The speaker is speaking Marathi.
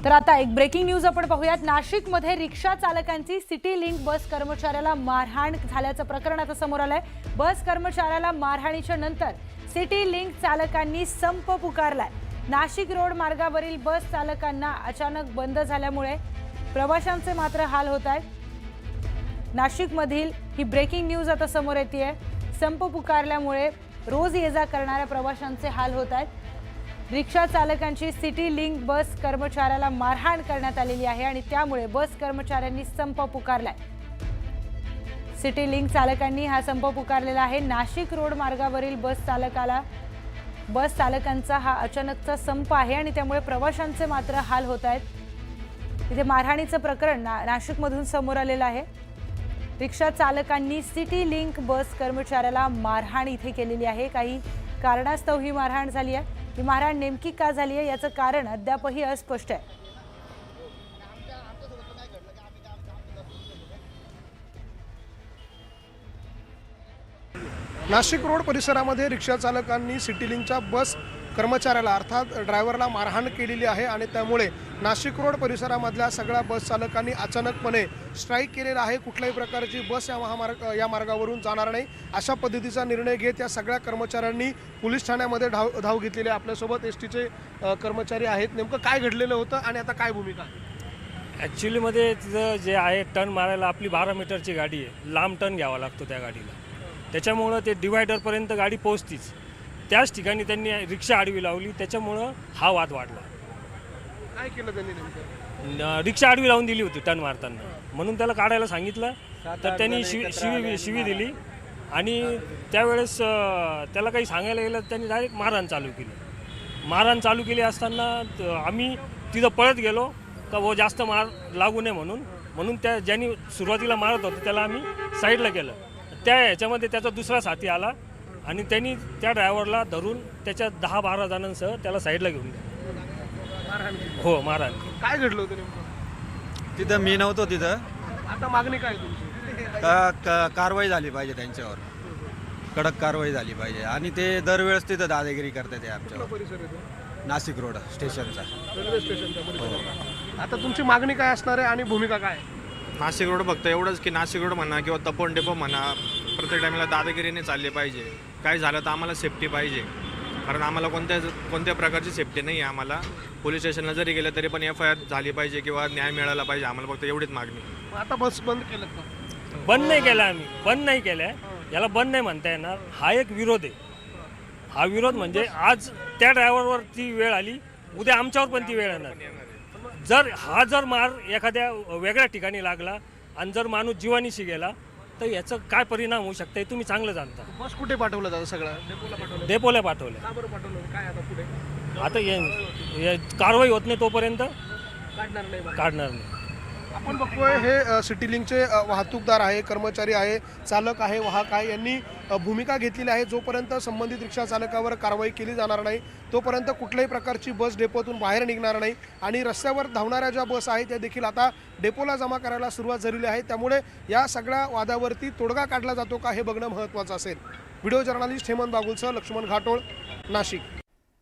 तर आता एक ब्रेकिंग न्यूज आपण पाहूयात। नाशिकमध्ये रिक्षा चालकांची सिटी लिंक बस कर्मचाऱ्याला मारहाण झाल्याचं प्रकरण आता समोर आलंय। बस कर्मचाऱ्याला मारहाणीच्या नंतर सिटी लिंक चालकांनी संप पुकारलाय। नाशिक रोड मार्गावरील बस चालकांना अचानक बंद झाल्यामुळे प्रवाशांचे मात्र हाल होत आहेत। नाशिकमधील ही ब्रेकिंग न्यूज आता समोर येतेय। संप पुकारल्यामुळे रोज ये-जा करणाऱ्या प्रवाशांचे हाल होत आहेत। रिक्षा चालकांची सिटी लिंक बस कर्मचाऱ्याला मारहाण करण्यात आलेली आहे आणि त्यामुळे बस कर्मचाऱ्यांनी संप पुकारलाय। सिटी लिंक चालकांनी हा संप पुकारलेला आहे। नाशिक रोड मार्गावरील बस चालकांचा हा अचानकचा संप आहे आणि त्यामुळे प्रवाशांचे मात्र हाल होत आहेत। इथे मारहाणीचं प्रकरण नाशिकमधून समोर आलेलं आहे। रिक्षा चालकांनी सिटी लिंक बस कर्मचाऱ्याला मारहाण इथे केलेली आहे। काही कारणास्तव ही मारहाण झाली आहे। ही मारहाण नेमकी का झाली आहे याचं कारण अद्यापही अस्पष्ट आहे। नाशिक रोड परिसरामध्ये रिक्षा चालकांनी सिटी लिंकच्या बस कर्मचाऱ्याला अर्थात ड्रायव्हरला मारहाण केलेली आहे आणि त्यामुळे नाशिक रोड परिसरामधल्या सगळ्या बस चालकांनी अचानकपणे स्ट्राईक केलेला आहे। कुठल्याही प्रकारची बस या मार्गावरून जाणार नाही अशा पद्धतीचा निर्णय घेत या सगळ्या कर्मचाऱ्यांनी पोलीस ठाण्यामध्ये धाव घेतलेली आहे। आपल्यासोबत एसटीचे कर्मचारी आहेत। नेमकं काय घडलेलं होतं आणि आता काय भूमिका आहे? ॲक्च्युलीमध्ये तिथं जे आहे टर्न मारायला आपली 12 मीटरची गाडी आहे, लांब टर्न घ्यावा लागतो त्या गाडीला। त्याच्यामुळं ते डिवायडरपर्यंत गाडी पोहोचतीच। त्याच ठिकाणी त्यांनी रिक्षा आडवी लावली, त्याच्यामुळं हा वाद वाढला। काय केलं त्यांनी नेमकं? रिक्षा आडवी लावून दिली होती टर्न मारताना, म्हणून त्याला काढायला सांगितलं तर त्यांनी शिवी दिली आणि त्यावेळेस त्याला काही सांगायला गेलं त्यांनी डायरेक्ट मारहाण चालू केली असताना आम्ही तिथं पळत गेलो का वो जास्त मार लागू नये म्हणून त्या ज्यांनी सुरुवातीला मारत होतं त्याला आम्ही साईडला केलं। त्या ह्याच्यामध्ये त्याचा दुसरा साथी आला आणि त्यांनी त्या ड्रायव्हरला धरून त्याच्या 10-12 जणांसह त्याला साईडला घेऊन गेला। हो, मारहाण। काय घडलं होतं नेमकं? तिथं मी नव्हतो तिथं। आता मागणी काय तुमची? कारवाई झाली पाहिजे त्यांच्यावर, कडक कारवाई झाली पाहिजे आणि ते दरवेळेस तिथं दादागिरी करतात ते आमच्यावर। परिसर येतो नाशिक रोड स्टेशनचा, रेल्वे स्टेशनचा। आता तुमची मागणी काय असणार आहे आणि भूमिका काय? नाशिक रोड फक्त एवढंच की नाशिक रोड म्हणा किंवा तपोवन डेपो म्हणा, प्रत्येक टायमाला दादागिरीने चालले पाहिजे। काय झालं तर आम्हाला सेफ्टी पाहिजे, कारण आम्हाला कोणत्या प्रकारची सेफ्टी नाही आहे। आम्हाला पोलीस स्टेशनला जरी गेलं तरी पण FIR झाली पाहिजे किंवा न्याय मिळाला पाहिजे। आम्हाला फक्त एवढीच मागणी। आता बस बंद केलं का? बंद नाही केलं आम्ही, बंद नाही केलं आहे, याला बंद नाही म्हणता येणार। हा एक विरोध आहे। हा विरोध म्हणजे आज त्या ड्रायव्हरवर ती वेळ आली, उद्या आमच्यावर पण ती वेळ येणार। जर मार एखाद्या वेगळ्या ठिकाणी लागला आणि जर माणूस जीवानीशी गेला तर याचं काय परिणाम होऊ शकतं हे तुम्ही चांगलं जाणता। बस कुठे पाठवलं जातं? सगळं डेपोला पाठवलं? डेपोला पाठवलं। का बरं पाठवलं? काय आता पुढे? आता कारवाई होत नाही तोपर्यंत काढणार नाही। आपण बघतोय हे सिटी लिंकचे वाहतूकदार आहे, कर्मचारी आहे, चालक आहे, वाहक आहे, यांनी भूमिका घेतलेली आहे। जोपर्यंत संबंधित रिक्षा चालकावर कारवाई केली जाणार नाही तोपर्यंत कुठल्याही प्रकारची बस डेपोतून बाहेर निघणार नाही आणि रस्त्यावर धावणाऱ्या ज्या बस आहेत त्या देखील आता डेपोला जमा करायला सुरुवात झालेली आहे। त्यामुळे या सगळ्या वादावरती तोडगा काढला जातो का हे बघणं महत्त्वाचं असेल। व्हिडिओ जर्नलिस्ट हेमंत बागुलसह लक्ष्मण घाटोळ, नाशिक।